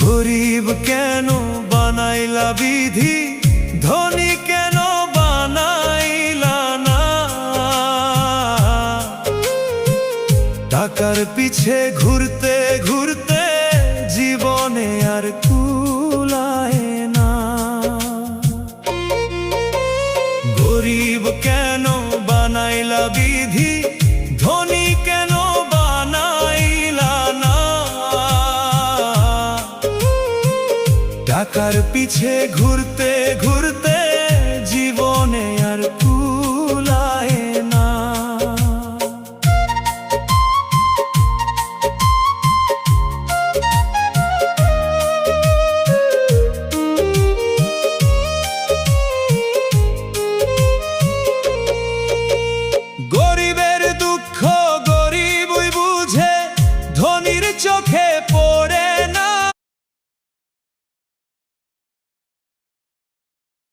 গরিব কেন বানাইলা বিধি, ধনী কেন বানাইলা না? টাকার পিছে ঘুরতে ঘুরতে জীবনে আর কুলায় না। গরিব কেন বানাইলা বিধি, ধনী কেন বানাইলা না? টাকার পিছে ঘুরতে ঘুরতে